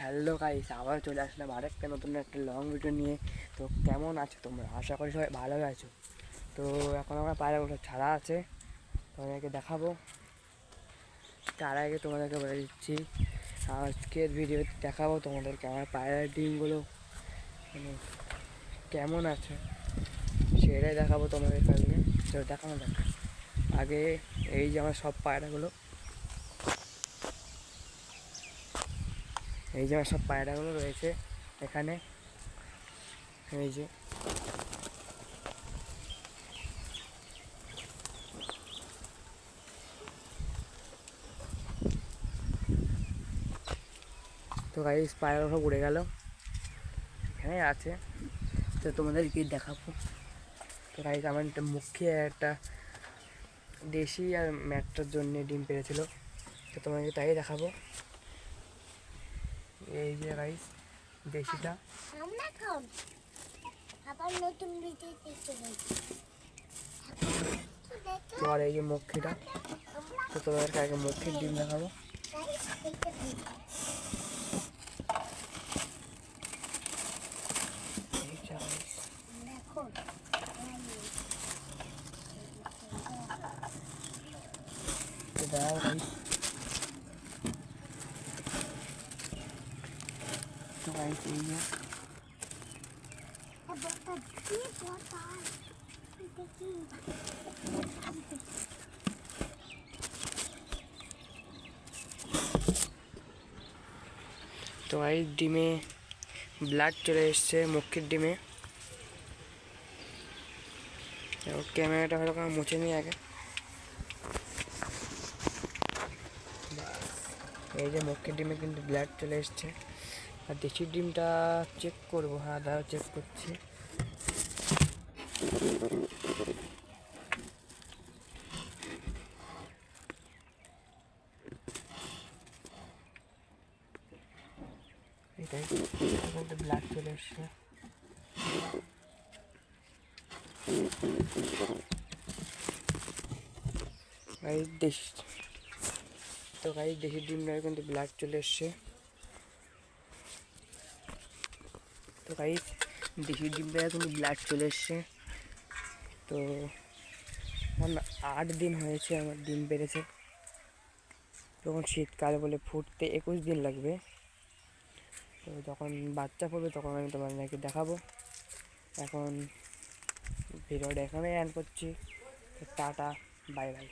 Hello guys, আবার চলে আসলাম আরেকটা নতুন একটা লং ভিডিও নিয়ে। তো কেমন আছো তোমরা? আশা করি সবাই ভালো আছো। তো এখন আমার পায়রাগুলো ছাড়া আছে, তোমাদেরকে দেখাবো। তার আগে তোমাদেরকে বলে দিচ্ছি, আজকের ভিডিওতে দেখাবো তোমাদেরকে আমার পায়রার ডিমগুলো মানে কেমন আছে সেটাই দেখাবো তোমাদের কাছে। তো দেখানো যাক। আগে এই যে আমার সব পায়রাগুলো, এই যে আমার সব পায়রাগুলো রয়েছে এখানে। এই যে তো গাইস পায়রা সব উড়ে গেল, এখানে আছে। তো তোমাদেরকে দেখাবো। তো গাইস আমার একটা মুখে একটা দেশি আর ম্যাটটার জন্য ডিম পেড়েছিল, তো তোমাদেরকে তাই দেখাবো। এই যে গাইস দেশিটা, তো আর এই যে মক্ষীটা। তো তোমাদেরকে আগে মক্ষীর ডিম দেখাবো। তো দাঁড়াও গাইস, তো গাইস এই যে তো গাইস ডিমে ব্লাড চলে এসছে মক্ষীর ডিমে। ক্যামেরাটা হয়তো মুছে নিই আগে। এই যে মক্ষীর ডিমে কিন্তু ব্লাড চলে এসছে। আর দেশির ডিমটা চেক করবো। হ্যাঁ দাঁড়াও, চেক করছি। এটাই কিন্তু ব্লাড চলে এসছে। তো গাইস দেশির ডিমটা কিন্তু ব্লাড চলে এসছে। তো গাইস দেশির ডিমটা কিন্তু ব্লাড চলে এসছে। তো আমার 8 দিন হয়েছে আমার ডিম পেড়েছে। তখন শীতকাল বলে ফুটতে 21 দিন লাগবে। তো যখন বাচ্চা পড়বে তখন আমি তোমাদেরকে দেখাবো। এখন ভিডিওটা এখানেই এন্ড করছি। Tata, bye bye.